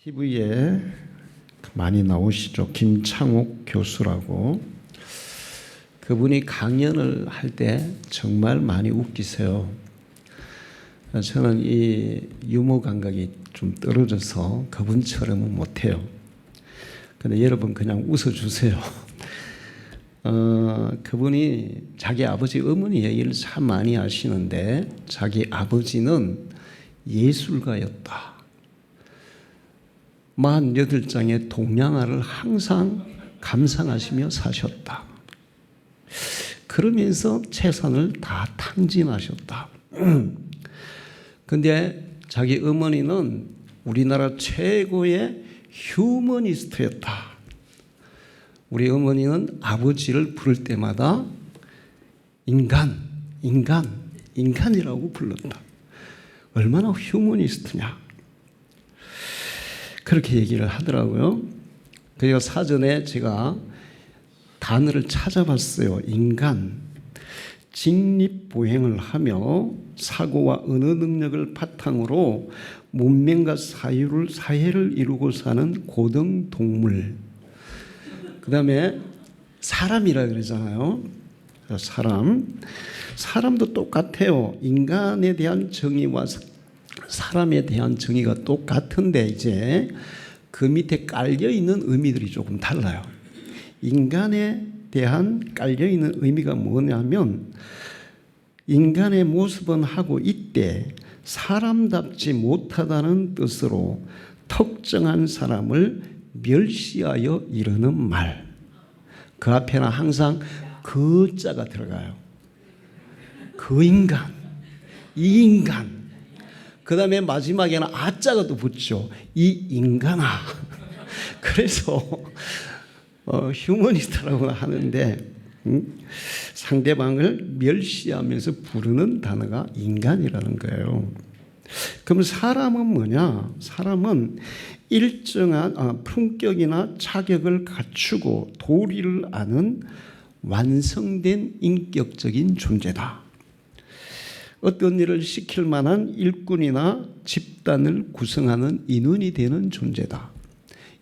TV에 많이 나오시죠. 김창옥 교수라고. 그분이 강연을 할 때 정말 많이 웃기세요. 저는 이 유머 감각이 좀 떨어져서 그분처럼은 못해요. 근데 여러분 그냥 웃어주세요. 그분이 자기 아버지 어머니 얘기를 참 많이 하시는데 자기 아버지는 예술가였다. 48장의 동양화를 항상 감상하시며 사셨다. 그러면서 재산을 다 탕진하셨다. 근데 자기 어머니는 우리나라 최고의 휴머니스트였다. 우리 어머니는 아버지를 부를 때마다 인간이라고 불렀다. 얼마나 휴머니스트냐. 그렇게 얘기를 하더라고요. 그래서 사전에 제가 단어를 찾아봤어요. 인간, 직립보행을 하며 사고와 언어 능력을 바탕으로 문명과 사회를 이루고 사는 고등동물. 그 다음에 사람이라 그러잖아요. 사람도 똑같아요. 인간에 대한 정의와 사람에 대한 정의가 똑같은데 이제 그 밑에 깔려있는 의미들이 조금 달라요. 인간에 대한 깔려있는 의미가 뭐냐면 인간의 모습은 하고 이때 사람답지 못하다는 뜻으로 특정한 사람을 멸시하여 이르는 말. 그 앞에는 항상 그 자가 들어가요. 그 인간, 이 인간. 그 다음에 마지막에는 아자가 또 붙죠. 이 인간아. 그래서 휴머니스트라고 하는데 상대방을 멸시하면서 부르는 단어가 인간이라는 거예요. 그럼 사람은 뭐냐? 사람은 일정한 품격이나 자격을 갖추고 도리를 아는 완성된 인격적인 존재다. 어떤 일을 시킬 만한 일꾼이나 집단을 구성하는 인원이 되는 존재다.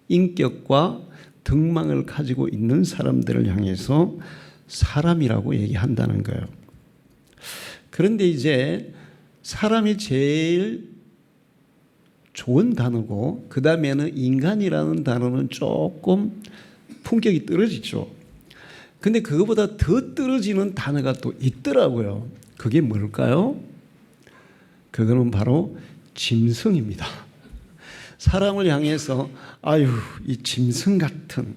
인격과 덕망을 가지고 있는 사람들을 향해서 사람이라고 얘기한다는 거예요. 그런데 이제 사람이 제일 좋은 단어고 그 다음에는 인간이라는 단어는 조금 품격이 떨어지죠. 근데 그거보다 더 떨어지는 단어가 또 있더라고요. 그게 뭘까요? 그거는 바로 짐승입니다. 사람을 향해서 아유 이 짐승 같은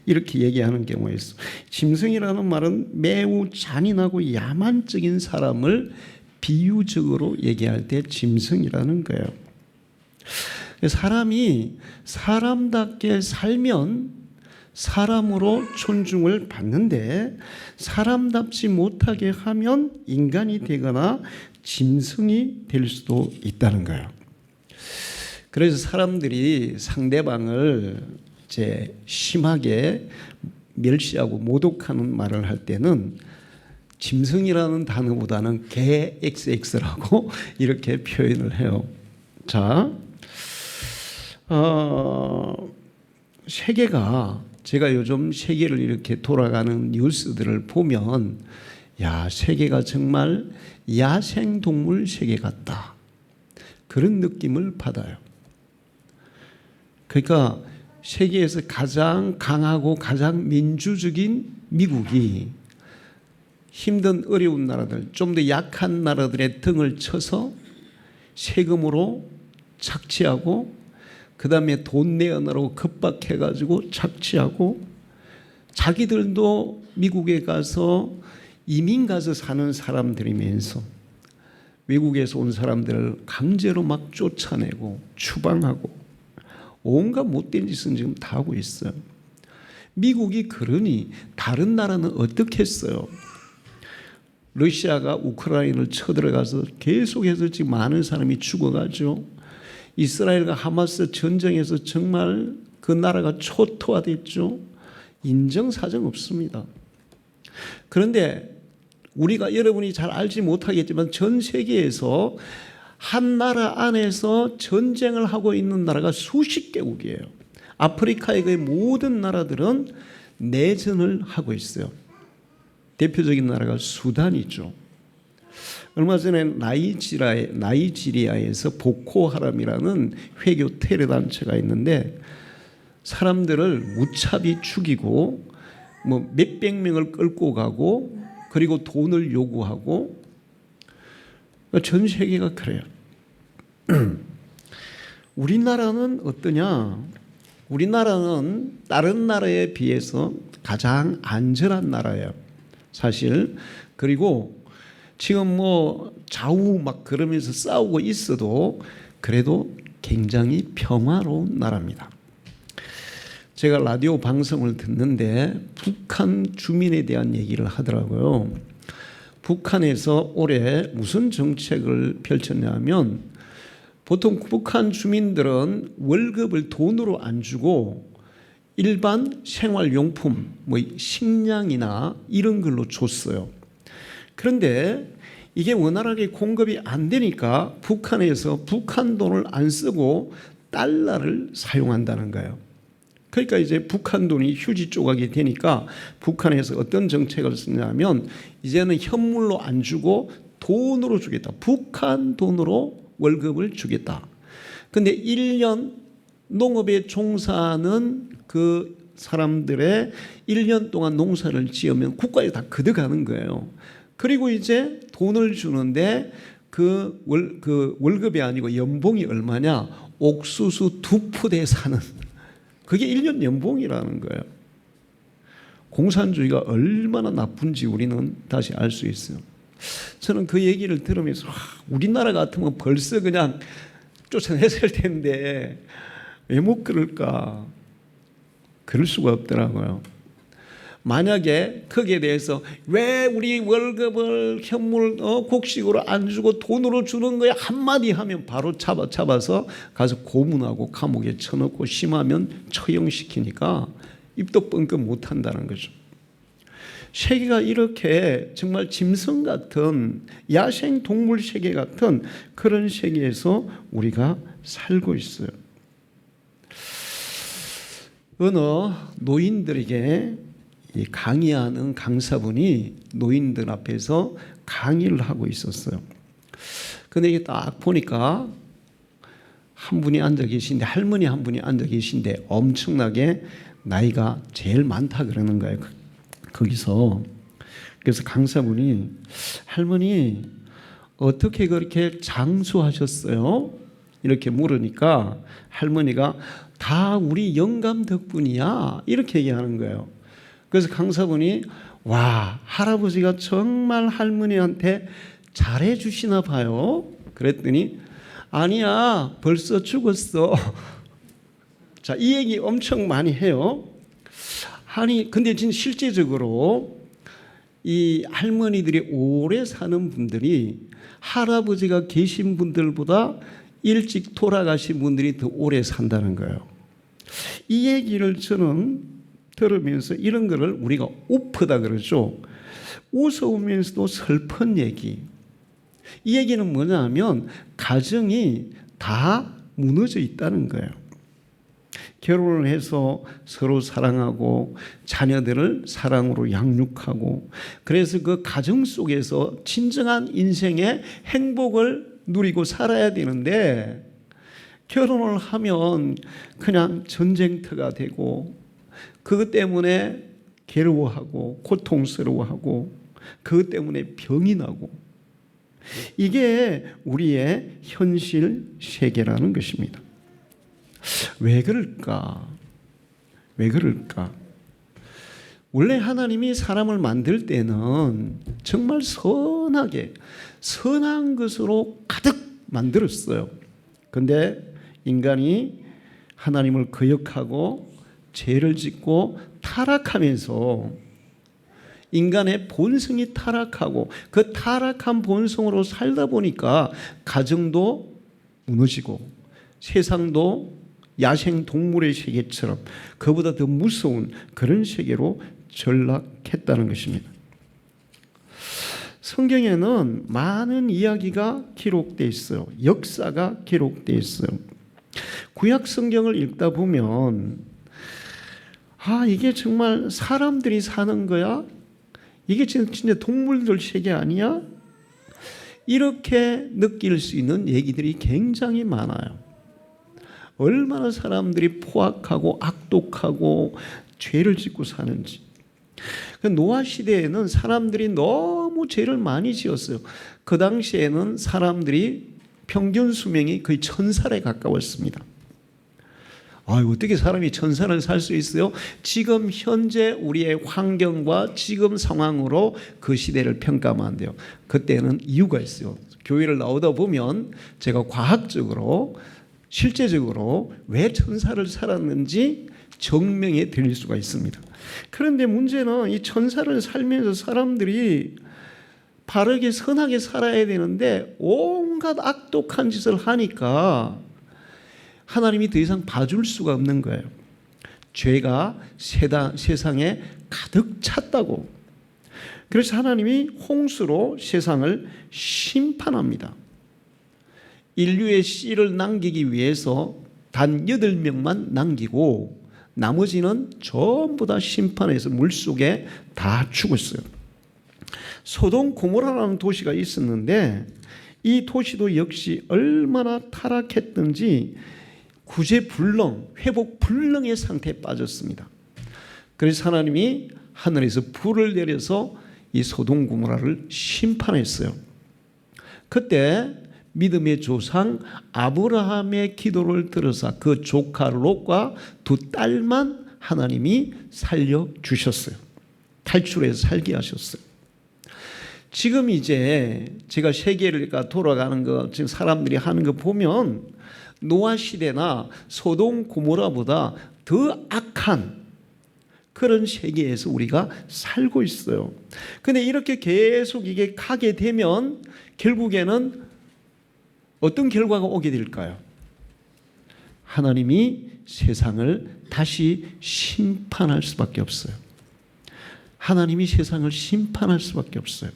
이렇게 얘기하는 경우가 있어. 짐승이라는 말은 매우 잔인하고 야만적인 사람을 비유적으로 얘기할 때 짐승이라는 거예요. 사람이 사람답게 살면 사람으로 존중을 받는데 사람답지 못하게 하면 인간이 되거나 짐승이 될 수도 있다는 거예요. 그래서 사람들이 상대방을 이제 심하게 멸시하고 모독하는 말을 할 때는 짐승이라는 단어보다는 개 XX라고 이렇게 표현을 해요. 자, 세계가 제가 요즘 세계를 이렇게 돌아가는 뉴스들을 보면 야 세계가 정말 야생동물 세계 같다. 그런 느낌을 받아요. 그러니까 세계에서 가장 강하고 가장 민주적인 미국이 힘든 어려운 나라들, 좀 더 약한 나라들의 등을 쳐서 세금으로 착취하고 그 다음에 돈 내어내라고 급박해가지고 착취하고 자기들도 미국에 가서 이민 가서 사는 사람들이면서 외국에서 온 사람들을 강제로 막 쫓아내고 추방하고 온갖 못된 짓은 지금 다 하고 있어요. 미국이 그러니 다른 나라는 어떻게 했어요? 러시아가 우크라이나를 쳐들어가서 계속해서 지금 많은 사람이 죽어가죠. 이스라엘과 하마스 전쟁에서 정말 그 나라가 초토화됐죠. 인정사정 없습니다. 그런데 우리가 여러분이 잘 알지 못하겠지만 전 세계에서 한 나라 안에서 전쟁을 하고 있는 나라가 수십 개국이에요. 아프리카의 거의 모든 나라들은 내전을 하고 있어요. 대표적인 나라가 수단이죠. 얼마 전에 나이지리아에서 보코하람이라는 회교 테러 단체가 있는데 사람들을 무차비 죽이고 뭐 몇백 명을 끌고 가고 그리고 돈을 요구하고 전 세계가 그래요. 우리나라는 어떠냐? 우리나라는 다른 나라에 비해서 가장 안전한 나라예요. 사실. 그리고 지금 뭐 좌우 막 그러면서 싸우고 있어도 그래도 굉장히 평화로운 나라입니다. 제가 라디오 방송을 듣는데 북한 주민에 대한 얘기를 하더라고요. 북한에서 올해 무슨 정책을 펼쳤냐면 보통 북한 주민들은 월급을 돈으로 안 주고 일반 생활용품, 뭐 식량이나 이런 걸로 줬어요. 그런데 이게 원활하게 공급이 안 되니까 북한에서 북한 돈을 안 쓰고 달러를 사용한다는 거예요. 그러니까 이제 북한 돈이 휴지 조각이 되니까 북한에서 어떤 정책을 쓰냐면 이제는 현물로 안 주고 돈으로 주겠다. 북한 돈으로 월급을 주겠다. 근데 1년 농업에 종사하는 그 사람들의 1년 동안 농사를 지으면 국가에 다 걷어가는 거예요. 그리고 이제 돈을 주는데 그 월급이 아니고 연봉이 얼마냐? 옥수수 2푸대 사는 그게 1년 연봉이라는 거예요. 공산주의가 얼마나 나쁜지 우리는 다시 알 수 있어요. 저는 그 얘기를 들으면서 우리나라 같으면 벌써 그냥 쫓아냈을 텐데 왜 못 그럴까? 그럴 수가 없더라고요. 만약에 거기에 대해서 왜 우리 월급을 현물 곡식으로 안 주고 돈으로 주는 거야 한마디 하면 바로 잡아서 가서 고문하고 감옥에 쳐넣고 심하면 처형시키니까 입도 뻥끗 못한다는 거죠. 세계가 이렇게 정말 짐승 같은 야생 동물 세계 같은 그런 세계에서 우리가 살고 있어요. 어느 노인들에게 강의하는 강사분이 노인들 앞에서 강의를 하고 있었어요. 근데 이게 딱 보니까 한 분이 앉아 계신데 할머니 한 분이 앉아 계신데 엄청나게 나이가 제일 많다 그러는 거예요. 거기서. 그래서 강사분이 할머니 어떻게 그렇게 장수하셨어요? 이렇게 물으니까 할머니가 다 우리 영감 덕분이야 이렇게 얘기하는 거예요. 그래서 강사분이 와 할아버지가 정말 할머니한테 잘해 주시나 봐요. 그랬더니 아니야 벌써 죽었어. 자, 이 얘기 엄청 많이 해요. 아니 근데 진짜 실제적으로 이 할머니들이 오래 사는 분들이 할아버지가 계신 분들보다 일찍 돌아가신 분들이 더 오래 산다는 거예요. 이 얘기를 저는 들으면서 이런 거를 우리가 우프다 그러죠. 우스우면서도 슬픈 얘기. 이 얘기는 뭐냐면 가정이 다 무너져 있다는 거예요. 결혼을 해서 서로 사랑하고 자녀들을 사랑으로 양육하고 그래서 그 가정 속에서 진정한 인생의 행복을 누리고 살아야 되는데 결혼을 하면 그냥 전쟁터가 되고 그것 때문에 괴로워하고 고통스러워하고 그것 때문에 병이 나고 이게 우리의 현실 세계라는 것입니다. 왜 그럴까? 왜 그럴까? 원래 하나님이 사람을 만들 때는 정말 선하게 선한 것으로 가득 만들었어요. 근데 인간이 하나님을 거역하고 죄를 짓고 타락하면서 인간의 본성이 타락하고 그 타락한 본성으로 살다 보니까 가정도 무너지고 세상도 야생 동물의 세계처럼 그보다 더 무서운 그런 세계로 전락했다는 것입니다. 성경에는 많은 이야기가 기록되어 있어요. 역사가 기록되어 있어요. 구약 성경을 읽다 보면 이게 정말 사람들이 사는 거야? 이게 진짜 동물들 세계 아니야? 이렇게 느낄 수 있는 얘기들이 굉장히 많아요. 얼마나 사람들이 포악하고 악독하고 죄를 짓고 사는지. 노아 시대에는 사람들이 너무 죄를 많이 지었어요. 그 당시에는 사람들이 평균 수명이 거의 1000살에 가까웠습니다. 어떻게 사람이 1000살을 살 수 있어요? 지금 현재 우리의 환경과 지금 상황으로 그 시대를 평가하면 안 돼요. 그때는 이유가 있어요. 교회를 나오다 보면 제가 과학적으로 실제적으로 왜 1000살을 살았는지 증명해 드릴 수가 있습니다. 그런데 문제는 이 1000살을 살면서 사람들이 바르게 선하게 살아야 되는데 온갖 악독한 짓을 하니까 하나님이 더 이상 봐줄 수가 없는 거예요. 죄가 세상에 가득 찼다고. 그래서 하나님이 홍수로 세상을 심판합니다. 인류의 씨를 남기기 위해서 단 8명만 남기고 나머지는 전부 다 심판해서 물속에 다 죽었어요. 소돔 고모라라는 도시가 있었는데 이 도시도 역시 얼마나 타락했든지 구제불능, 회복불능의 상태에 빠졌습니다. 그래서 하나님이 하늘에서 불을 내려서 이 소돔 고모라를 심판했어요. 그때 믿음의 조상 아브라함의 기도를 들어서 그 조카 롯과 2 딸만 하나님이 살려주셨어요. 탈출해서 살게 하셨어요. 지금 이제 제가 세계가 돌아가는 거, 지금 사람들이 하는 거 보면 노아 시대나 소돔 고모라보다 더 악한 그런 세계에서 우리가 살고 있어요. 근데 이렇게 계속 이게 가게 되면 결국에는 어떤 결과가 오게 될까요? 하나님이 세상을 다시 심판할 수밖에 없어요. 하나님이 세상을 심판할 수밖에 없어요.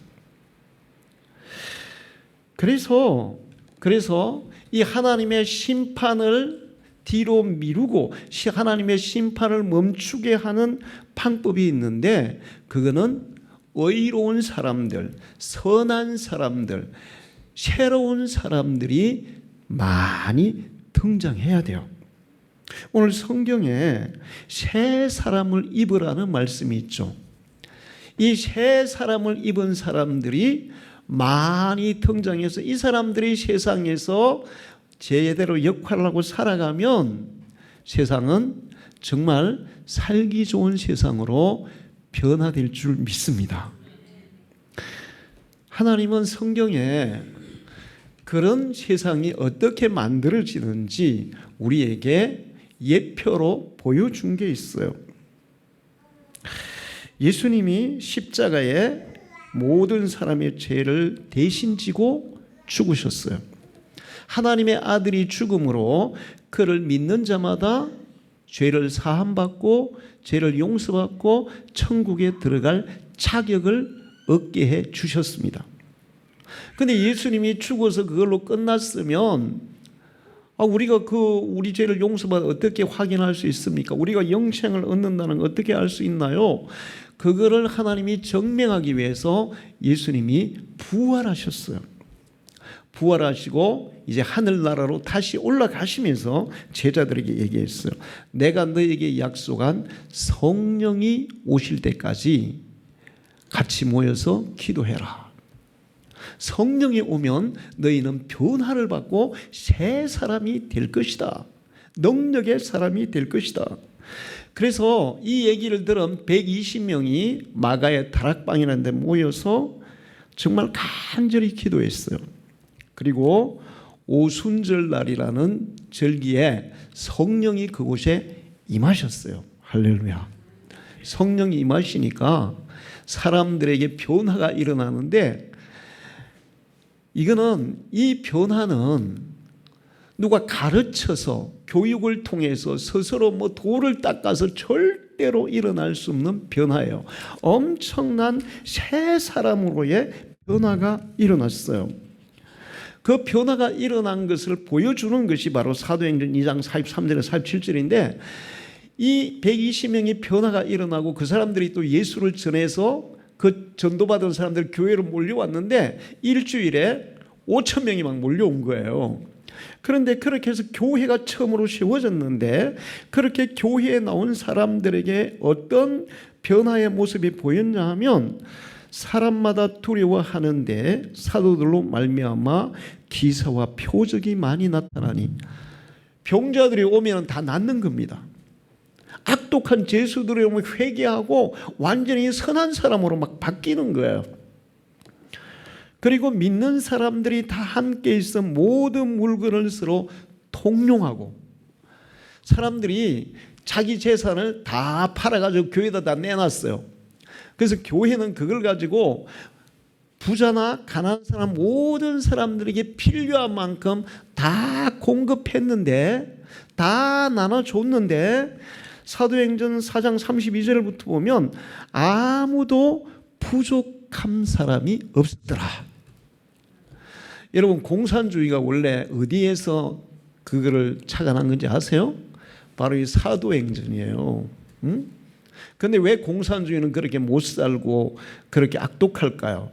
그래서 이 하나님의 심판을 뒤로 미루고 하나님의 심판을 멈추게 하는 방법이 있는데 그거는 의로운 사람들, 선한 사람들, 새로운 사람들이 많이 등장해야 돼요. 오늘 성경에 새 사람을 입으라는 말씀이 있죠. 이 새 사람을 입은 사람들이 많이 등장해서 이 사람들이 세상에서 제대로 역할을 하고 살아가면 세상은 정말 살기 좋은 세상으로 변화될 줄 믿습니다. 하나님은 성경에 그런 세상이 어떻게 만들어지는지 우리에게 예표로 보여준 게 있어요. 예수님이 십자가에 모든 사람의 죄를 대신 지고 죽으셨어요. 하나님의 아들이 죽음으로 그를 믿는 자마다 죄를 사함받고 죄를 용서받고 천국에 들어갈 자격을 얻게 해 주셨습니다. 그런데 예수님이 죽어서 그걸로 끝났으면 우리가 우리 죄를 용서받아 어떻게 확인할 수 있습니까? 우리가 영생을 얻는다는 걸 어떻게 알 수 있나요? 그거를 하나님이 증명하기 위해서 예수님이 부활하셨어요. 부활하시고 이제 하늘나라로 다시 올라가시면서 제자들에게 얘기했어요. 내가 너에게 약속한 성령이 오실 때까지 같이 모여서 기도해라. 성령이 오면 너희는 변화를 받고 새 사람이 될 것이다. 능력의 사람이 될 것이다. 그래서 이 얘기를 들은 120명이 마가의 다락방이라는 데 모여서 정말 간절히 기도했어요. 그리고 오순절 날이라는 절기에 성령이 그곳에 임하셨어요. 할렐루야. 성령이 임하시니까 사람들에게 변화가 일어나는데 이 변화는 누가 가르쳐서 교육을 통해서 스스로 돌을 닦아서 절대로 일어날 수 없는 변화예요. 엄청난 새 사람으로의 변화가 일어났어요. 그 변화가 일어난 것을 보여주는 것이 바로 사도행전 2장 43절에서 47절인데, 이 120명이 변화가 일어나고 그 사람들이 또 예수를 전해서 그 전도받은 사람들 교회로 몰려왔는데 일주일에 5천 명이 막 몰려온 거예요. 그런데 그렇게 해서 교회가 처음으로 세워졌는데, 그렇게 교회에 나온 사람들에게 어떤 변화의 모습이 보였냐 하면, 사람마다 두려워하는데 사도들로 말미암아 기사와 표적이 많이 나타나니, 병자들이 오면 다 낫는 겁니다. 악독한 죄수들이 오면 회개하고 완전히 선한 사람으로 막 바뀌는 거예요. 그리고 믿는 사람들이 다 함께 있어 모든 물건을 서로 통용하고, 사람들이 자기 재산을 다 팔아가지고 교회에다 다 내놨어요. 그래서 교회는 그걸 가지고 부자나 가난한 사람 모든 사람들에게 필요한 만큼 다 공급했는데, 다 나눠줬는데, 사도행전 4장 32절부터 보면 아무도 부족한 사람이 없더라. 여러분, 공산주의가 원래 어디에서 그거를 착안한 건지 아세요? 바로 이 사도행전이에요. 그런데 왜 공산주의는 그렇게 못 살고 그렇게 악독할까요?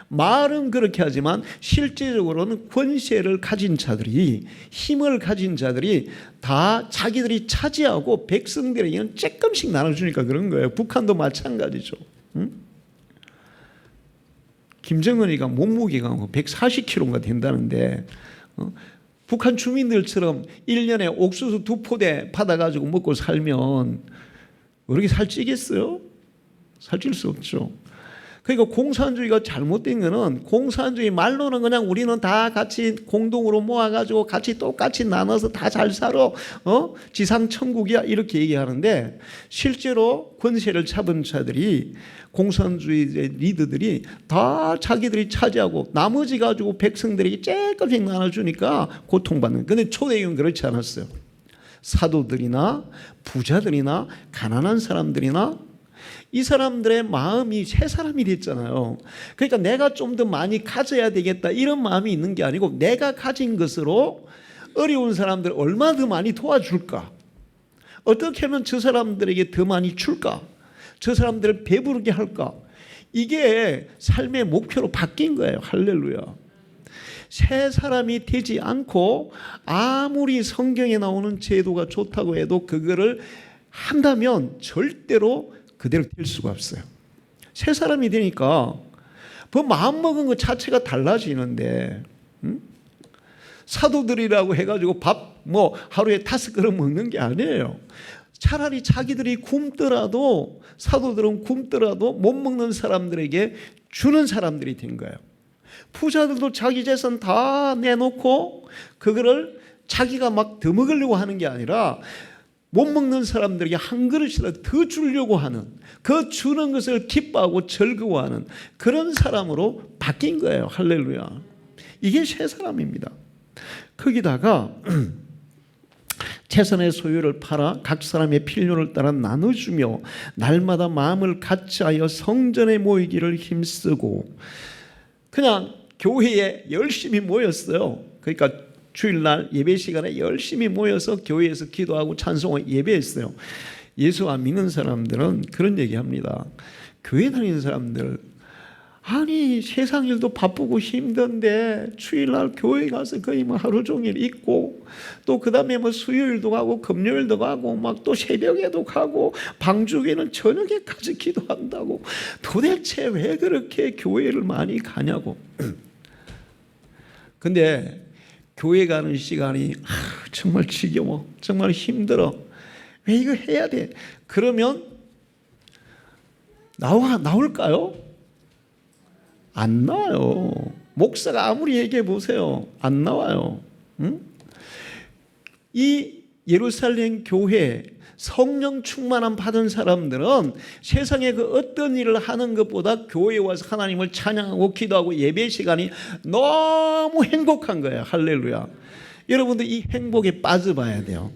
말은 그렇게 하지만 실제적으로는 권세를 가진 자들이, 힘을 가진 자들이 다 자기들이 차지하고 백성들에게는 조금씩 나눠주니까 그런 거예요. 북한도 마찬가지죠. 김정은이가 몸무게가 140kg가 된다는데, 북한 주민들처럼 1년에 옥수수 2포대 받아가지고 먹고 살면 어떻게 살찌겠어요? 살찔 수 없죠. 그러니까 공산주의가 잘못된 거는, 공산주의 말로는 그냥 우리는 다 같이 공동으로 모아가지고 같이 똑같이 나눠서 다 잘 살아, 지상 천국이야, 이렇게 얘기하는데, 실제로 권세를 잡은 자들이, 공산주의 리더들이 다 자기들이 차지하고 나머지 가지고 백성들에게 조금씩 나눠주니까 고통받는. 그런데 초대교회는 그렇지 않았어요. 사도들이나 부자들이나 가난한 사람들이나 이 사람들의 마음이 새 사람이 됐잖아요. 그러니까 내가 좀 더 많이 가져야 되겠다, 이런 마음이 있는 게 아니고, 내가 가진 것으로 어려운 사람들 얼마나 더 많이 도와줄까, 어떻게 하면 저 사람들에게 더 많이 줄까, 저 사람들을 배부르게 할까, 이게 삶의 목표로 바뀐 거예요. 할렐루야. 새 사람이 되지 않고 아무리 성경에 나오는 제도가 좋다고 해도 그거를 한다면 절대로 그대로 될 수가 없어요. 새 사람이 되니까 그 마음먹은 것 자체가 달라지는데, 사도들이라고 해가지고 밥 하루에 5그릇 먹는 게 아니에요. 차라리 자기들이 굶더라도, 사도들은 굶더라도 못 먹는 사람들에게 주는 사람들이 된 거예요. 부자들도 자기 재산 다 내놓고 그거를 자기가 막 더 먹으려고 하는 게 아니라, 못 먹는 사람들에게 한 그릇이라도 더 주려고 하는, 그 주는 것을 기뻐하고 즐거워하는 그런 사람으로 바뀐 거예요. 할렐루야. 이게 새 사람입니다. 거기다가 재산의 소유를 팔아 각 사람의 필요를 따라 나눠주며 날마다 마음을 같이하여 성전에 모이기를 힘쓰고, 그냥 교회에 열심히 모였어요. 그러니까 주일날 예배 시간에 열심히 모여서 교회에서 기도하고 찬송하고 예배했어요. 예수 안 믿는 사람들은 그런 얘기합니다. 교회 다니는 사람들, 아니 세상 일도 바쁘고 힘든데 주일날 교회 가서 거의 하루 종일 있고, 또 그 다음에 수요일도 가고 금요일도 가고 막 또 새벽에도 가고 방주기는 저녁에까지 기도한다고, 도대체 왜 그렇게 교회를 많이 가냐고. 근데 교회 가는 시간이 정말 지겨워, 정말 힘들어, 왜 이거 해야 돼? 그러면 나올까요? 안 나와요. 목사가 아무리 얘기해 보세요, 안 나와요. 이 예루살렘 교회 성령 충만함 받은 사람들은 세상에 그 어떤 일을 하는 것보다 교회에 와서 하나님을 찬양하고 기도하고 예배 시간이 너무 행복한 거예요. 할렐루야. 여러분들 이 행복에 빠져봐야 돼요.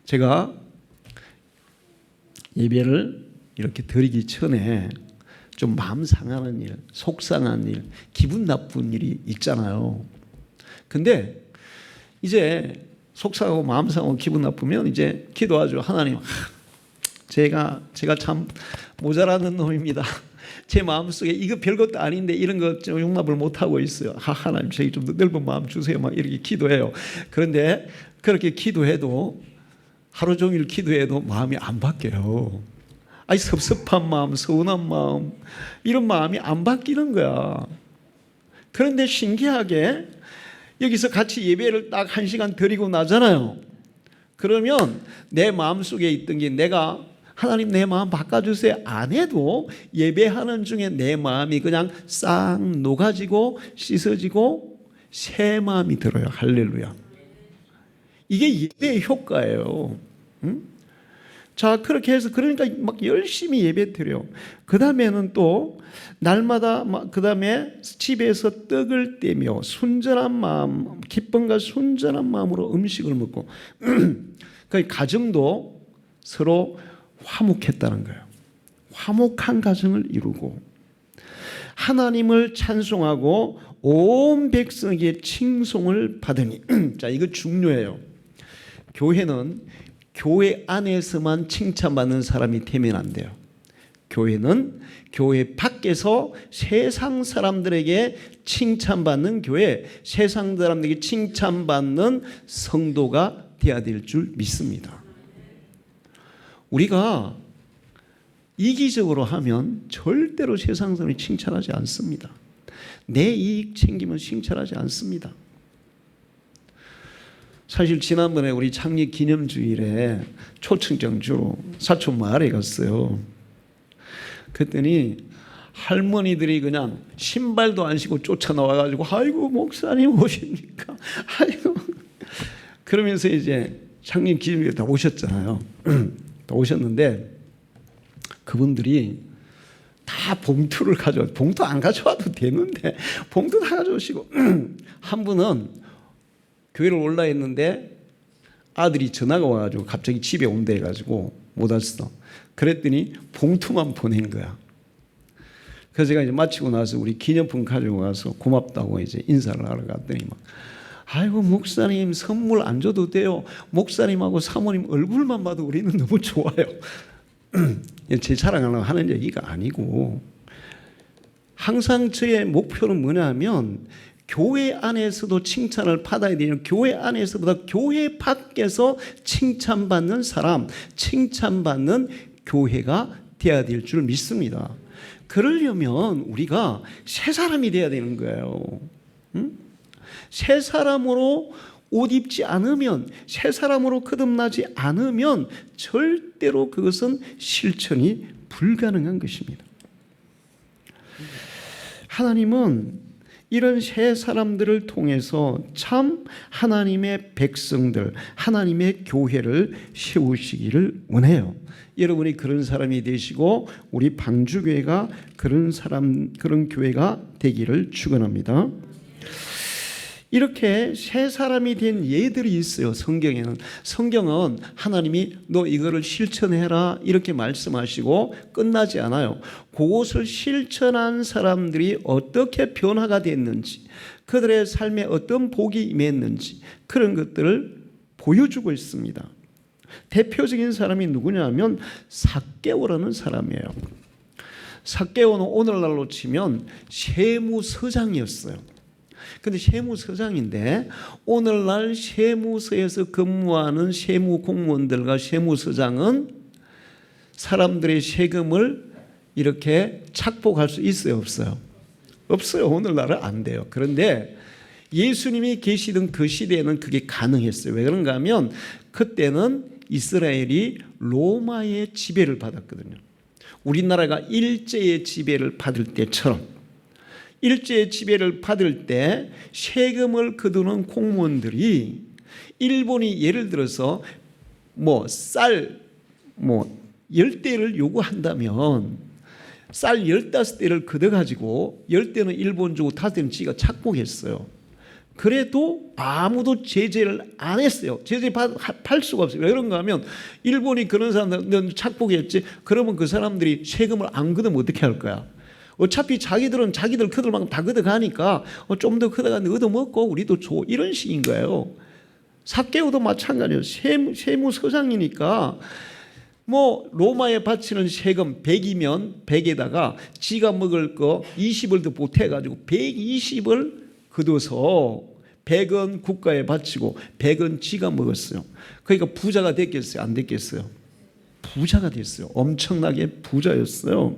제가 예배를 이렇게 드리기 전에 좀 마음 상하는 일, 속상한 일, 기분 나쁜 일이 있잖아요. 근데 이제 속상하고 마음 상하고 기분 나쁘면 이제 기도하죠. 하나님, 제가 참 모자라는 놈입니다. 제 마음속에 이거 별것도 아닌데 이런 거 용납을 못하고 있어요. 하나님, 저희 좀 더 넓은 마음 주세요. 막 이렇게 기도해요. 그런데 그렇게 기도해도 하루 종일 기도해도 마음이 안 바뀌어요. 아니, 섭섭한 마음, 서운한 마음, 이런 마음이 안 바뀌는 거야. 그런데 신기하게 여기서 같이 예배를 딱 1시간 드리고 나잖아요. 그러면 내 마음속에 있던 게 내가 하나님 내 마음 바꿔주세요 안 해도 예배하는 중에 내 마음이 그냥 싹 녹아지고 씻어지고 새 마음이 들어요. 할렐루야. 이게 예배의 효과예요. 응? 자, 그렇게 해서 그러니까 막 열심히 예배 드려요. 그 다음에는 또 날마다 그 다음에 집에서 떡을 떼며 순전한 마음, 기쁨과 순전한 마음으로 음식을 먹고 그 가정도 서로 화목했다는 거예요. 화목한 가정을 이루고 하나님을 찬송하고 온 백성에게 칭송을 받으니 자, 이거 중요해요. 교회는 교회 안에서만 칭찬받는 사람이 되면 안 돼요. 교회는 교회 밖에서 세상 사람들에게 칭찬받는 교회, 세상 사람들에게 칭찬받는 성도가 되어야 될 줄 믿습니다. 우리가 이기적으로 하면 절대로 세상 사람이 칭찬하지 않습니다. 내 이익 챙기면 칭찬하지 않습니다. 사실 지난번에 우리 창립 기념주일에 초청장주 사촌 마을에 갔어요. 그랬더니 할머니들이 그냥 신발도 안 신고 쫓아나와가지고 아이고 목사님 오십니까? 아이고 그러면서 이제 창립 기념주일에 다 오셨잖아요. 다 오셨는데 그분들이 다 봉투를 가져와. 봉투 안 가져와도 되는데 봉투 다 가져오시고 한 분은 교회를 올라 했는데 아들이 전화가 와가지고 갑자기 집에 온다 해가지고 못 왔어. 그랬더니 봉투만 보낸 거야. 그래서 제가 이제 마치고 나서 우리 기념품 가지고 와서 고맙다고 이제 인사를 하러 갔더니 막 아이고 목사님 선물 안 줘도 돼요. 목사님하고 사모님 얼굴만 봐도 우리는 너무 좋아요. 제 자랑하려고 하는 얘기가 아니고 항상 저의 목표는 뭐냐면 교회 안에서도 칭찬을 받아야 되는 교회 안에서보다 교회 밖에서 칭찬받는 사람, 칭찬받는 교회가 되어야 될 줄 믿습니다. 그러려면 우리가 새 사람이 되어야 되는 거예요. 응? 새 사람으로 옷 입지 않으면, 새 사람으로 거듭나지 않으면 절대로 그것은 실천이 불가능한 것입니다. 하나님은 이런 새 사람들을 통해서 참 하나님의 백성들, 하나님의 교회를 세우시기를 원해요. 여러분이 그런 사람이 되시고 우리 방주교회가 그런 교회가 되기를 축원합니다. 이렇게 새 사람이 된 예들이 있어요. 성경에는. 성경은 하나님이 너 이거를 실천해라 이렇게 말씀하시고 끝나지 않아요. 그것을 실천한 사람들이 어떻게 변화가 됐는지, 그들의 삶에 어떤 복이 임했는지 그런 것들을 보여주고 있습니다. 대표적인 사람이 누구냐면 삭개오라는 사람이에요. 삭개오는 오늘날로 치면 세무서장이었어요. 근데 세무서장인데 오늘날 세무서에서 근무하는 세무 공무원들과 세무서장은 사람들의 세금을 이렇게 착복할 수 있어요, 없어요? 없어요. 오늘날은 안 돼요. 그런데 예수님이 계시던 그 시대에는 그게 가능했어요. 왜 그런가 하면 그때는 이스라엘이 로마의 지배를 받았거든요. 우리나라가 일제의 지배를 받을 때처럼 일제의 지배를 받을 때 세금을 거두는 공무원들이 일본이 예를 들어서 쌀 10대를 요구한다면 쌀 15대를 걷어가지고 10대는 일본 주고 5대는 지가 착복했어요. 그래도 아무도 제재를 안 했어요. 제재 팔 수가 없어요. 왜 그런가 하면 일본이 그런 사람들 착복했지. 그러면 그 사람들이 세금을 안 걷으면 어떻게 할 거야? 어차피 자기들은 자기들 그들만큼 다 걷어가니까 좀 더 걷어가는데 얻어먹고 우리도 줘. 이런 식인 거예요. 삭개오도 마찬가지예요. 세무서장이니까 뭐 로마에 바치는 세금 100이면 100에다가 지가 먹을 거 20을 더 보태가지고 120을 걷어서 100은 국가에 바치고 100은 지가 먹었어요. 그러니까 부자가 됐겠어요? 안 됐겠어요? 부자가 됐어요. 엄청나게 부자였어요.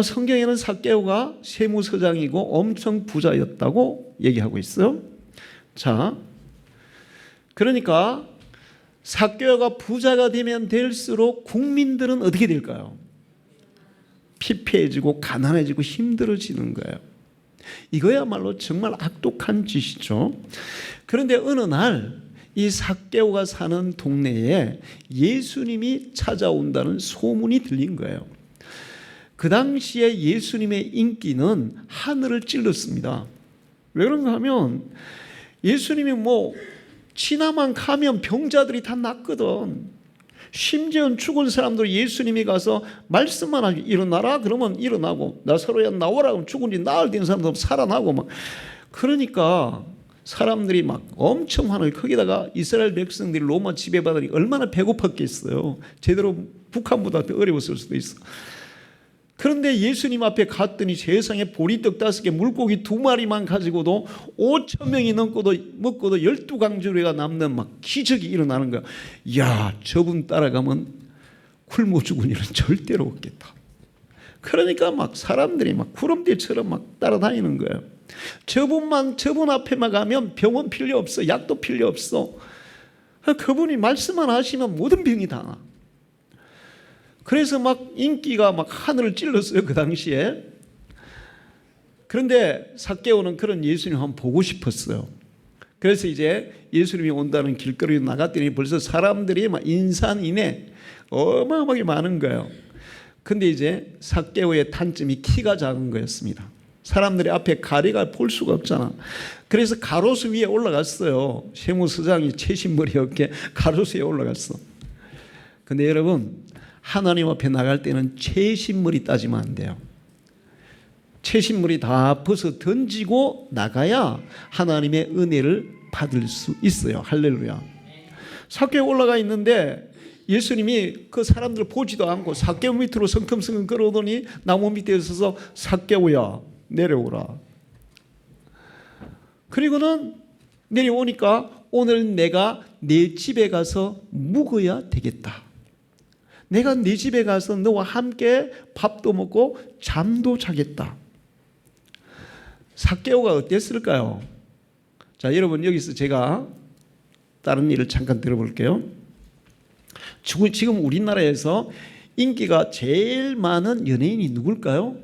성경에는 삭개오가 세무서장이고 엄청 부자였다고 얘기하고 있어요. 자, 그러니까 삭개오가 부자가 되면 될수록 국민들은 어떻게 될까요? 피폐해지고 가난해지고 힘들어지는 거예요. 이거야말로 정말 악독한 짓이죠. 그런데 어느 날 이 삭개오가 사는 동네에 예수님이 찾아온다는 소문이 들린 거예요. 그 당시에 예수님의 인기는 하늘을 찔렀습니다. 왜 그런가 하면 예수님이 뭐 지나만 가면 병자들이 다 낫거든. 심지어 죽은 사람들 예수님이 가서 말씀만 하지 일어나라 그러면 일어나고 나사로야 나오라 그러면 죽은 지 나흘 된 사람도 살아나고 막. 그러니까 사람들이 막 엄청 화나요. 거기다가 이스라엘 백성들이 로마 지배받으니 얼마나 배고팠겠어요. 제대로 북한보다 더 어려웠을 수도 있어. 그런데 예수님 앞에 갔더니 세상에 보리떡 5개 물고기 2마리만 가지고도 5,000명이 넘고도 먹고도 12강주리가 남는 막 기적이 일어나는 거야. 야, 저분 따라가면 굶어 죽은 일은 절대로 없겠다. 그러니까 막 사람들이 막 구름대처럼 막 따라다니는 거예요. 저분 앞에만 가면 병원 필요 없어. 약도 필요 없어. 그분이 말씀만 하시면 모든 병이 다 나. 그래서 막 인기가 막 하늘을 찔렀어요. 그 당시에. 그런데 삭개오는 그런 예수님 한번 보고 싶었어요. 그래서 이제 예수님이 온다는 길거리로 나갔더니 벌써 사람들이 막 인산인해 어마어마하게 많은 거예요. 근데 이제 삭개오의 단점이 키가 작은 거였습니다. 사람들이 앞에 가리가 볼 수가 없잖아. 그래서 가로수 위에 올라갔어요. 세무서장이 채신머리였게 가로수 위에 올라갔어. 근데 여러분, 하나님 앞에 나갈 때는 채신머리 따지면 안 돼요. 채신머리 다 벗어 던지고 나가야 하나님의 은혜를 받을 수 있어요. 할렐루야. 삭개오 올라가 있는데 예수님이 그 사람들을 보지도 않고 삭개오 밑으로 성큼성큼 걸어오더니 나무 밑에 서서 삭개오야 내려오라. 그리고는 내려오니까 오늘 내가 내 집에 가서 묵어야 되겠다. 내가 네 집에 가서 너와 함께 밥도 먹고 잠도 자겠다. 삭개오가 어땠을까요? 자, 여러분 여기서 제가 다른 일을 잠깐 들어볼게요. 지금 우리나라에서 인기가 제일 많은 연예인이 누굴까요?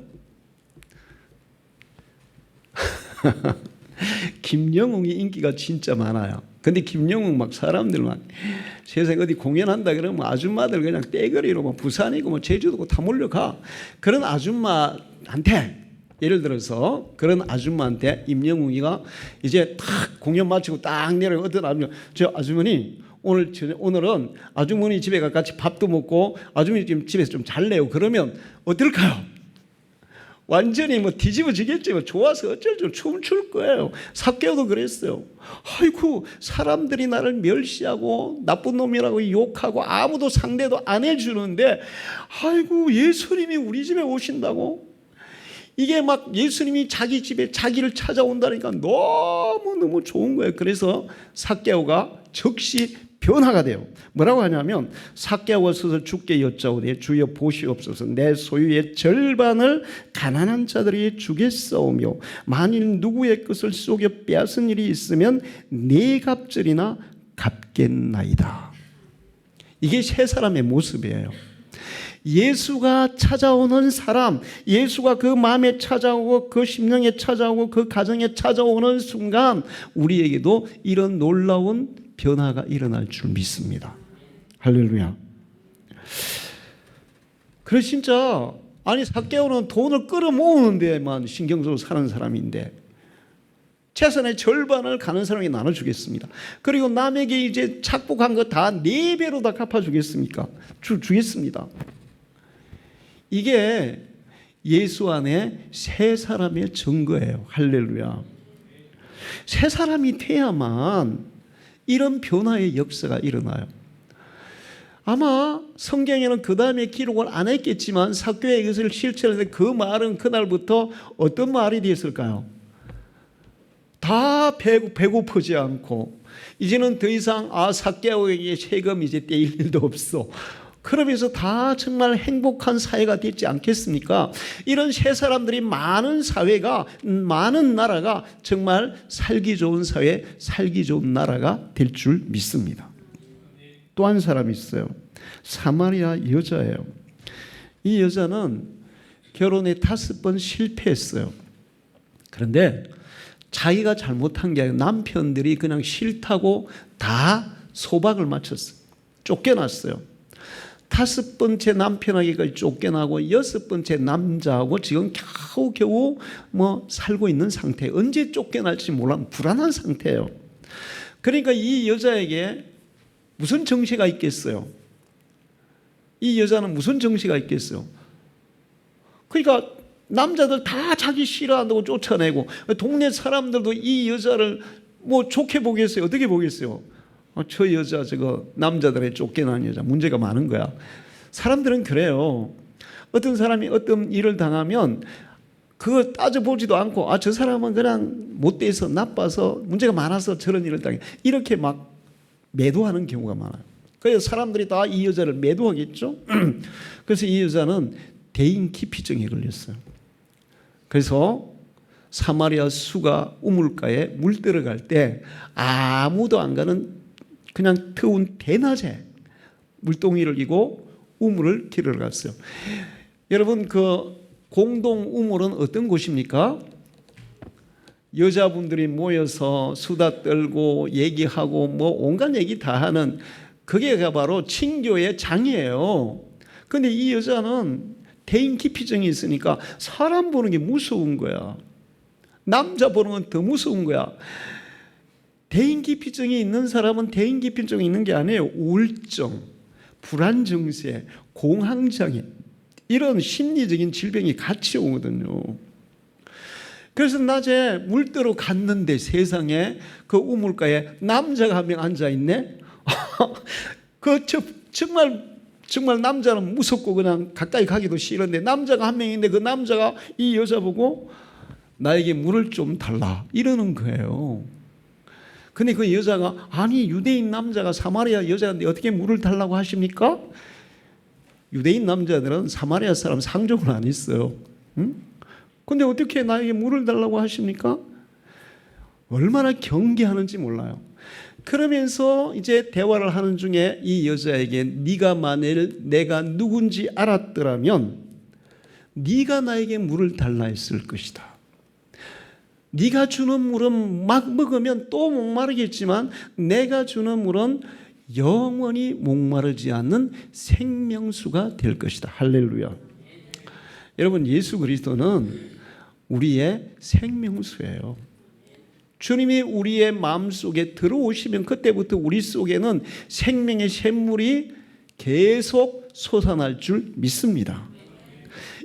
김영웅이 인기가 진짜 많아요. 근데 김영웅 막 사람들 막 세상에 어디 공연한다 그러면 아줌마들 그냥 떼거리로 뭐 부산이고 뭐 제주도고 다 몰려가. 그런 아줌마한테 예를 들어서 그런 아줌마한테 임영웅이가 이제 딱 공연 마치고 딱 내려가 어떤 아줌마 저 아주머니 오늘은 아주머니 집에 가 같이 밥도 먹고 아주머니 집에서 좀 잘래요. 그러면 어떨까요? 완전히 뭐 뒤집어지겠지. 뭐 좋아서 어쩔 줄 춤출 거예요. 삭개오도 그랬어요. 아이고 사람들이 나를 멸시하고 나쁜 놈이라고 욕하고 아무도 상대도 안 해주는데 아이고 예수님이 우리 집에 오신다고? 이게 막 예수님이 자기 집에 자기를 찾아온다니까 너무너무 좋은 거예요. 그래서 삭개오가 즉시 변화가 돼요. 뭐라고 하냐면 삭개오가 서서 주께 여짜오되 주여 보시옵소서 내 소유의 절반을 가난한 자들에게 주겠사오며 만일 누구의 것을 속여 빼앗은 일이 있으면 네 갑절이나 갚겠나이다. 이게 세 사람의 모습이에요. 예수가 찾아오는 사람, 예수가 그 마음에 찾아오고 그 심령에 찾아오고 그 가정에 찾아오는 순간 우리에게도 이런 놀라운 변화가 일어날 줄 믿습니다. 할렐루야. 그래서 진짜 아니 삭개오는 돈을 끌어모으는 데만 신경 써서 사는 사람인데 재산의 절반을 가는 사람에게 나눠주겠습니다. 그리고 남에게 이제 착복한 거 다 4배로 다 갚아주겠습니까? 주겠습니다. 이게 예수 안에 새 사람의 증거예요. 할렐루야. 새 사람이 돼야만 이런 변화의 역사가 일어나요. 아마 성경에는 그 다음에 기록을 안 했겠지만 삭개오의 이것을 실천했는데 그 말은 그날부터 어떤 말이 되었을까요? 다 배고프지 않고 이제는 더 이상 삭개오에게 세금 이제 떼일 일도 없어. 그러면서 다 정말 행복한 사회가 됐지 않겠습니까? 이런 새 사람들이 많은 사회가, 많은 나라가 정말 살기 좋은 사회, 살기 좋은 나라가 될 줄 믿습니다. 또 한 사람이 있어요. 사마리아 여자예요. 이 여자는 결혼에 5번 실패했어요. 그런데 자기가 잘못한 게 아니라 남편들이 그냥 싫다고 다 소박을 맞췄어요. 쫓겨났어요. 5번째 남편에게까지 쫓겨나고 6번째 남자하고 지금 겨우겨우 살고 있는 상태. 언제 쫓겨날지 몰라 불안한 상태예요. 그러니까 이 여자에게 무슨 정체가 있겠어요? 이 여자는 무슨 정체가 있겠어요? 그러니까 남자들 다 자기 싫어한다고 쫓아내고 동네 사람들도 이 여자를 좋게 보겠어요? 어떻게 보겠어요? 저 여자 저거 남자들에 쫓겨난 여자 문제가 많은 거야. 사람들은 그래요. 어떤 사람이 어떤 일을 당하면 그거 따져보지도 않고 저 사람은 그냥 못돼서 나빠서 문제가 많아서 저런 일을 당해. 이렇게 막 매도하는 경우가 많아요. 그래서 사람들이 다 이 여자를 매도하겠죠. 그래서 이 여자는 대인기피증에 걸렸어요. 그래서 사마리아 수가 우물가에 물 들어갈 때 아무도 안 가는 그냥 더운 대낮에 물동이를 이고 우물을 길러 갔어요. 여러분 그 공동 우물은 어떤 곳입니까? 여자분들이 모여서 수다 떨고 얘기하고 온갖 얘기 다 하는 그게 바로 친교의 장이에요. 그런데 이 여자는 대인기피증이 있으니까 사람 보는 게 무서운 거야. 남자 보는 건 더 무서운 거야. 대인기피증이 있는 사람은 대인기피증이 있는 게 아니에요. 우울증, 불안증세, 공황장애 이런 심리적인 질병이 같이 오거든요. 그래서 낮에 물들어 갔는데 세상에 그 우물가에 남자가 한 명 앉아있네. 정말 남자는 무섭고 그냥 가까이 가기도 싫은데 남자가 한 명인데 그 남자가 이 여자 보고 나에게 물을 좀 달라 이러는 거예요. 근데 그 여자가 아니 유대인 남자가 사마리아 여자인데 어떻게 물을 달라고 하십니까? 유대인 남자들은 사마리아 사람 상종을 안 했어요. 근데 어떻게 나에게 물을 달라고 하십니까? 얼마나 경계하는지 몰라요. 그러면서 이제 대화를 하는 중에 이 여자에게 네가 만일 내가 누군지 알았더라면 네가 나에게 물을 달라 했을 것이다. 네가 주는 물은 막 먹으면 또 목마르겠지만 내가 주는 물은 영원히 목마르지 않는 생명수가 될 것이다. 할렐루야. 여러분 예수 그리스도는 우리의 생명수예요. 주님이 우리의 마음속에 들어오시면 그때부터 우리 속에는 생명의 샘물이 계속 솟아날 줄 믿습니다.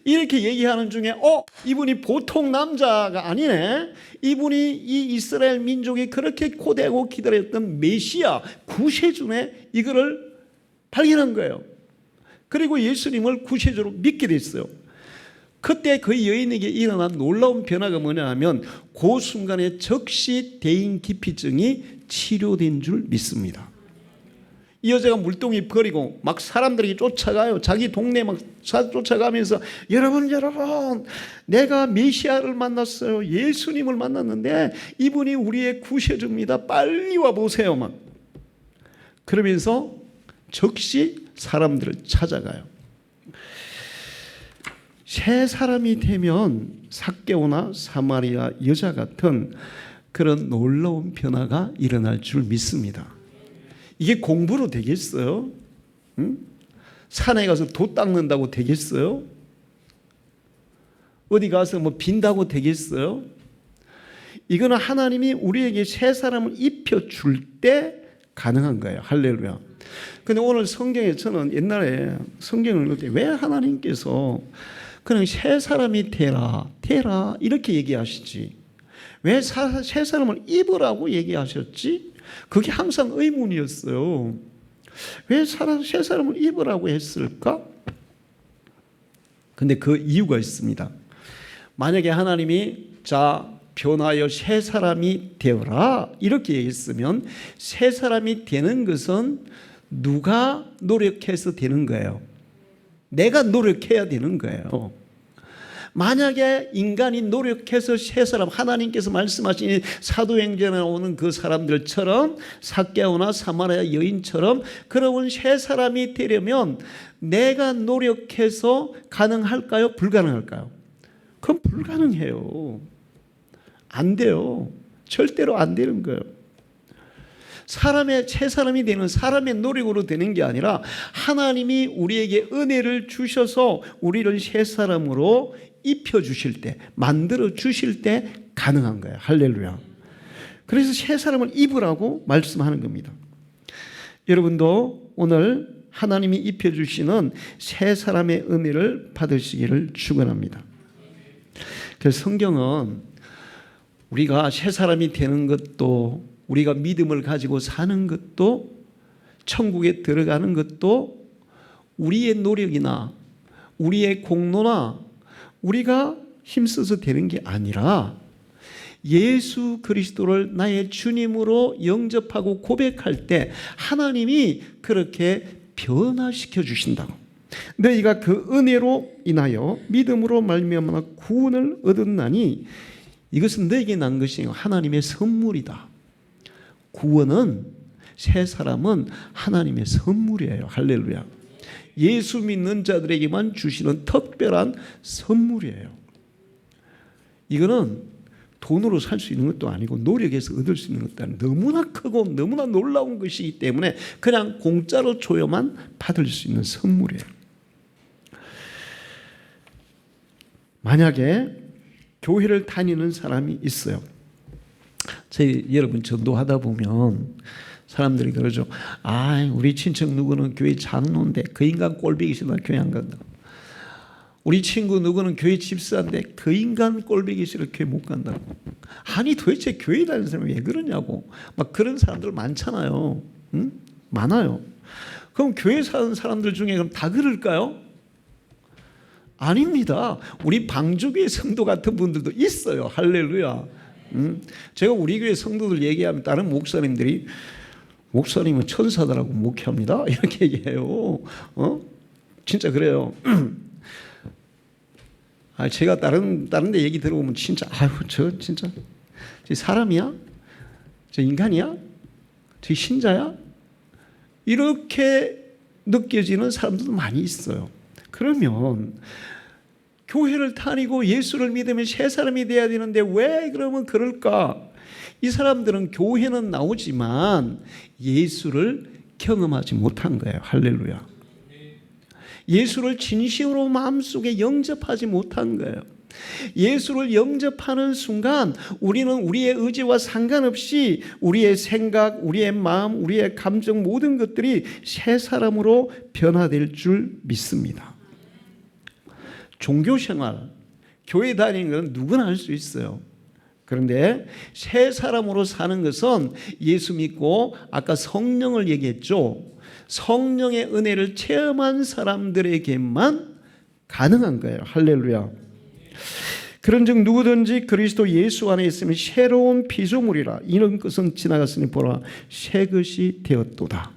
이렇게 얘기하는 중에 이분이 보통 남자가 아니네. 이분이 이 이스라엘 민족이 그렇게 고대하고 기다렸던 메시아 구세주네 이거를 발견한 거예요. 그리고 예수님을 구세주로 믿게 됐어요. 그때 그 여인에게 일어난 놀라운 변화가 뭐냐면 그 순간에 즉시 대인기피증이 치료된 줄 믿습니다. 이 여자가 물동이 버리고 막 사람들이 쫓아가요. 자기 동네 막 쫓아가면서 여러분 내가 메시아를 만났어요. 예수님을 만났는데 이분이 우리의 구세주입니다. 빨리 와보세요. 막 그러면서 즉시 사람들을 찾아가요. 새 사람이 되면 삭개오나 사마리아 여자 같은 그런 놀라운 변화가 일어날 줄 믿습니다. 이게 공부로 되겠어요? 산에 가서 돛 닦는다고 되겠어요? 어디 가서 빈다고 되겠어요? 이거는 하나님이 우리에게 새 사람을 입혀줄 때 가능한 거예요. 할렐루야. 근데 오늘 성경에 저는 옛날에 성경을 읽을 때 왜 하나님께서 그냥 새 사람이 되라 이렇게 얘기하시지. 왜 새 사람을 입으라고 얘기하셨지? 그게 항상 의문이었어요. 왜 새 사람을 입으라고 했을까? 근데 그 이유가 있습니다. 만약에 하나님이 변하여 새 사람이 되어라 이렇게 얘기했으면 새 사람이 되는 것은 누가 노력해서 되는 거예요? 내가 노력해야 되는 거예요. 만약에 인간이 노력해서 새 사람, 하나님께서 말씀하신 사도행전에 나오는 그 사람들처럼 삭개오나 사마리아 여인처럼 그러면 새 사람이 되려면 내가 노력해서 가능할까요? 불가능할까요? 그건 불가능해요. 안 돼요. 절대로 안 되는 거예요. 새 사람이 되는 사람의 노력으로 되는 게 아니라 하나님이 우리에게 은혜를 주셔서 우리를 새 사람으로 입혀주실 때, 만들어 주실 때 가능한 거예요. 할렐루야. 그래서 새 사람을 입으라고 말씀하는 겁니다. 여러분도 오늘 하나님이 입혀주시는 새 사람의 은혜를 받으시기를 축원합니다. 그래서 성경은 우리가 새 사람이 되는 것도, 우리가 믿음을 가지고 사는 것도, 천국에 들어가는 것도 우리의 노력이나 우리의 공로나 우리가 힘써서 되는 게 아니라 예수 그리스도를 나의 주님으로 영접하고 고백할 때 하나님이 그렇게 변화시켜 주신다고. 너희가 그 은혜로 인하여 믿음으로 말미암아 구원을 얻었나니 이것은 너에게 난 것이 하나님의 선물이다. 구원은, 새 사람은 하나님의 선물이에요. 할렐루야. 예수 믿는 자들에게만 주시는 특별한 선물이에요. 이거는 돈으로 살 수 있는 것도 아니고 노력해서 얻을 수 있는 것도 아니고 너무나 크고 너무나 놀라운 것이기 때문에 그냥 공짜로 줘야만 받을 수 있는 선물이에요. 만약에 교회를 다니는 사람이 있어요. 여러분 전도하다 보면 사람들이 그러죠. 우리 친척 누구는 교회 장로인데 그 인간 꼴보기 싫어 교회 안 간다. 우리 친구 누구는 교회 집사인데 그 인간 꼴보기 싫어 교회 못 간다고. 아니 도대체 교회 다니는 사람이 왜 그러냐고. 막 그런 사람들 많잖아요. 응? 많아요. 그럼 교회 사는 사람들 중에 그럼 다 그럴까요? 아닙니다. 우리 방주교회 성도 같은 분들도 있어요. 할렐루야. 제가 우리 교회 성도들 얘기하면 다른 목사님들이 목사님은 천사들하고 목회합니다. 이렇게 얘기해요. 진짜 그래요. 제가 다른 데 얘기 들어보면 진짜 저 진짜 저 사람이야? 저 인간이야? 저 신자야? 이렇게 느껴지는 사람들도 많이 있어요. 그러면 교회를 다니고 예수를 믿으면 새 사람이 돼야 되는데 왜 그러면 그럴까? 이 사람들은 교회는 나오지만 예수를 경험하지 못한 거예요. 할렐루야. 예수를 진심으로 마음속에 영접하지 못한 거예요. 예수를 영접하는 순간 우리는 우리의 의지와 상관없이 우리의 생각, 우리의 마음, 우리의 감정 모든 것들이 새 사람으로 변화될 줄 믿습니다. 종교생활, 교회 다니는 건 누구나 할 수 있어요. 그런데 새 사람으로 사는 것은 예수 믿고 아까 성령을 얘기했죠. 성령의 은혜를 체험한 사람들에게만 가능한 거예요. 할렐루야. 그런즉 누구든지 그리스도 예수 안에 있으면 새로운 피조물이라. 이런 것은 지나갔으니 보라 새 것이 되었도다.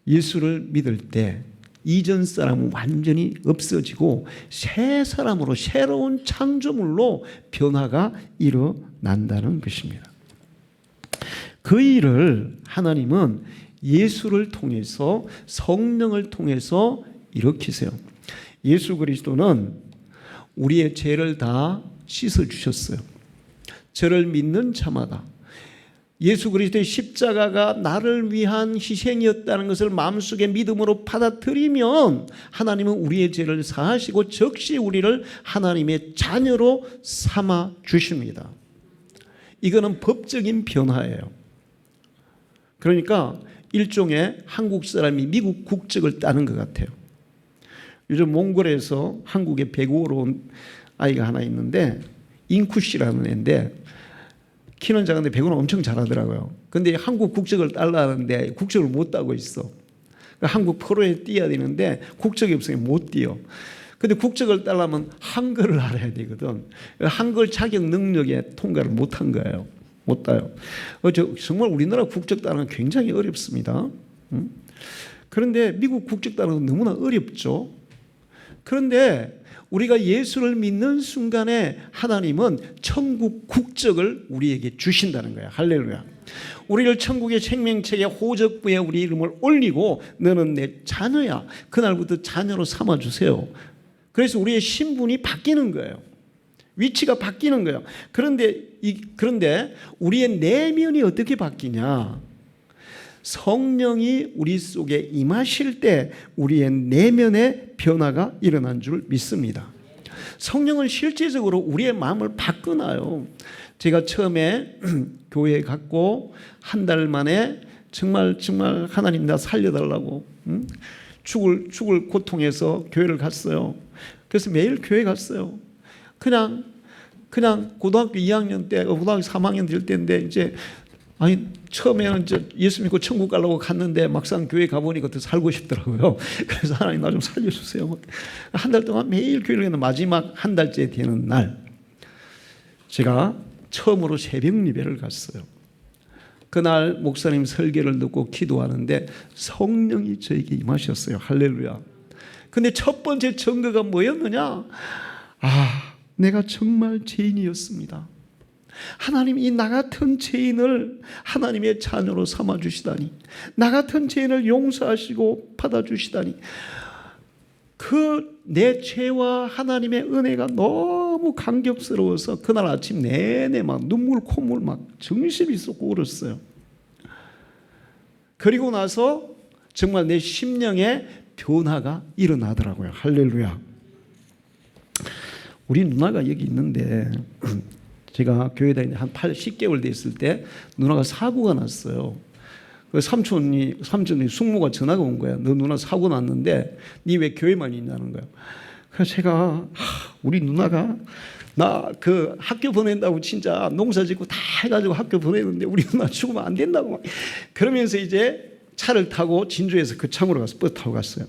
예수를 믿을 때 이전 사람은 완전히 없어지고 새 사람으로 새로운 창조물로 변화가 일어난다는 것입니다. 그 일을 하나님은 예수를 통해서 성령을 통해서 일으키세요. 예수 그리스도는 우리의 죄를 다 씻어주셨어요. 저를 믿는 자마다 예수 그리스도의 십자가가 나를 위한 희생이었다는 것을 마음속에 믿음으로 받아들이면 하나님은 우리의 죄를 사하시고 즉시 우리를 하나님의 자녀로 삼아 주십니다. 이거는 법적인 변화예요. 그러니까 일종의 한국 사람이 미국 국적을 따는 것 같아요. 요즘 몽골에서 한국에 배구로 온 아이가 하나 있는데 잉쿠 씨라는 애인데 키는 작은데 배구는 엄청 잘하더라고요. 근데 한국 국적을 따려는데 국적을 못 따고 있어. 한국 프로에 뛰어야 되는데 국적이 없으니 못 뛰어. 근데 국적을 따려면 한글을 알아야 되거든. 한글 자격 능력에 통과를 못한 거예요. 못 따요. 정말 우리나라 국적 따는 건 굉장히 어렵습니다. 그런데 미국 국적 따는 건 너무나 어렵죠. 그런데 우리가 예수를 믿는 순간에 하나님은 천국 국적을 우리에게 주신다는 거야. 할렐루야. 우리를 천국의 생명책의 호적부에 우리 이름을 올리고 너는 내 자녀야. 그날부터 자녀로 삼아주세요. 그래서 우리의 신분이 바뀌는 거예요. 위치가 바뀌는 거예요. 그런데 우리의 내면이 어떻게 바뀌냐? 성령이 우리 속에 임하실 때 우리의 내면의 변화가 일어난 줄 믿습니다. 성령은 실제적으로 우리의 마음을 바꾸나요. 제가 처음에 교회에 갔고 한 달 만에 정말 하나님 나 살려달라고 죽을 고통해서 교회를 갔어요. 그래서 매일 교회 갔어요. 그냥 고등학교 2학년 때, 고등학교 3학년 될 때인데 이제 처음에는 이제 예수 믿고 천국 가려고 갔는데 막상 교회 가보니까 더 살고 싶더라고요. 그래서 하나님 나 좀 살려주세요. 한 달 동안 매일 교회를 갔는데 마지막 한 달째 되는 날 제가 처음으로 새벽 예배를 갔어요. 그날 목사님 설교를 듣고 기도하는데 성령이 저에게 임하셨어요. 할렐루야. 근데 첫 번째 증거가 뭐였느냐? 내가 정말 죄인이었습니다. 하나님 이 나 같은 죄인을 하나님의 자녀로 삼아주시다니, 나 같은 죄인을 용서하시고 받아주시다니, 그 내 죄와 하나님의 은혜가 너무 감격스러워서 그날 아침 내내 막 눈물 콧물 막 정신이 쏟고 울었어요. 그리고 나서 정말 내 심령에 변화가 일어나더라고요. 할렐루야. 우리 누나가 여기 있는데 제가 교회 다니는 한 10개월 됐을 때 누나가 사고가 났어요. 그 삼촌이 숙모가 전화가 온 거야. 너 누나 사고 났는데 니 왜 교회만 있냐는 거야. 그래서 제가 우리 누나가 나 그 학교 보낸다고 진짜 농사 짓고 다 해가지고 학교 보내는데 우리 누나 죽으면 안 된다고 막 그러면서 이제 차를 타고 진주에서 그 창으로 가서 버스 타고 갔어요.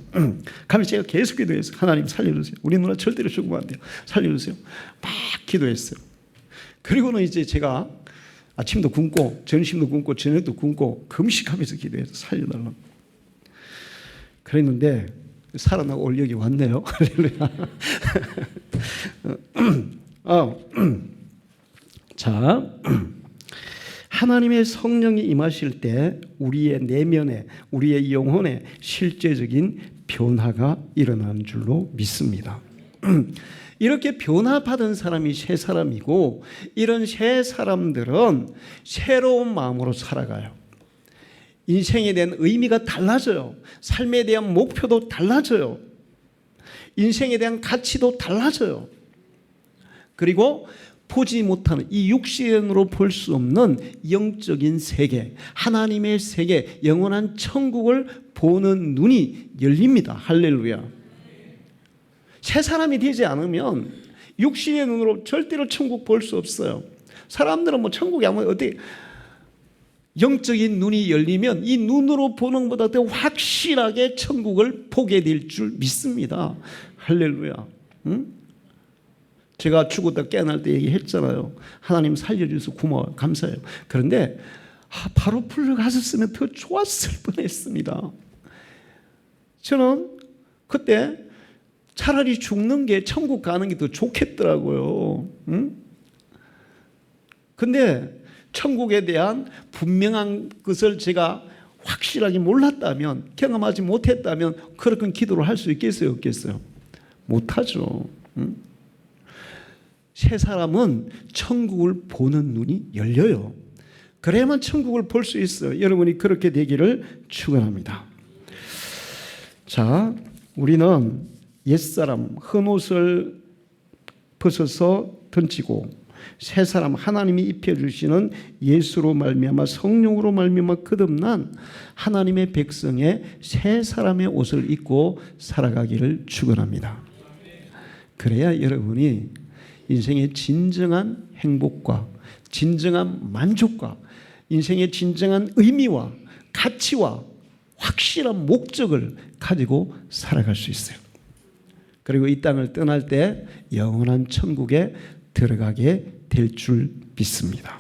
가면 제가 계속 기도했어요. 하나님 살려주세요. 우리 누나 절대로 죽으면 안 돼요. 살려주세요. 막 기도했어요. 그리고는 이제 제가 아침도 굶고 점심도 굶고 저녁도 굶고 금식하면서 기도해서 살려달라고 그랬는데 살아나고 올 여기 왔네요. 할렐루야. 자, 하나님의 성령이 임하실 때 우리의 내면에, 우리의 영혼에 실제적인 변화가 일어나는 줄로 믿습니다. 이렇게 변화받은 사람이 새 사람이고, 이런 새 사람들은 새로운 마음으로 살아가요. 인생에 대한 의미가 달라져요. 삶에 대한 목표도 달라져요. 인생에 대한 가치도 달라져요. 그리고 보지 못하는 이 육신으로 볼 수 없는 영적인 세계, 하나님의 세계, 영원한 천국을 보는 눈이 열립니다. 할렐루야. 새 사람이 되지 않으면 육신의 눈으로 절대로 천국 볼 수 없어요. 사람들은 뭐 천국이 아무 어디 영적인 눈이 열리면 이 눈으로 보는 것보다 더 확실하게 천국을 보게 될 줄 믿습니다. 할렐루야. 응? 제가 죽었다 깨어날 때 얘기했잖아요. 하나님 살려주셔서 고마워요. 감사해요. 그런데 바로 풀려갔었으면 더 좋았을 뻔했습니다. 저는 그때 차라리 죽는 게 천국 가는 게 더 좋겠더라고요. 응? 근데 천국에 대한 분명한 것을 제가 확실하게 몰랐다면, 경험하지 못했다면 그렇게 기도를 할 수 있겠어요? 없겠어요? 못하죠. 응? 새 사람은 천국을 보는 눈이 열려요. 그래야만 천국을 볼 수 있어요. 여러분이 그렇게 되기를 축원합니다. 자, 우리는 옛사람 헌옷을 벗어서 던지고 새 사람 하나님이 입혀주시는 예수로 말미암아 성령으로 말미암아 거듭난 하나님의 백성의 새 사람의 옷을 입고 살아가기를 축원합니다. 그래야 여러분이 인생의 진정한 행복과 진정한 만족과 인생의 진정한 의미와 가치와 확실한 목적을 가지고 살아갈 수 있어요. 그리고 이 땅을 떠날 때 영원한 천국에 들어가게 될 줄 믿습니다.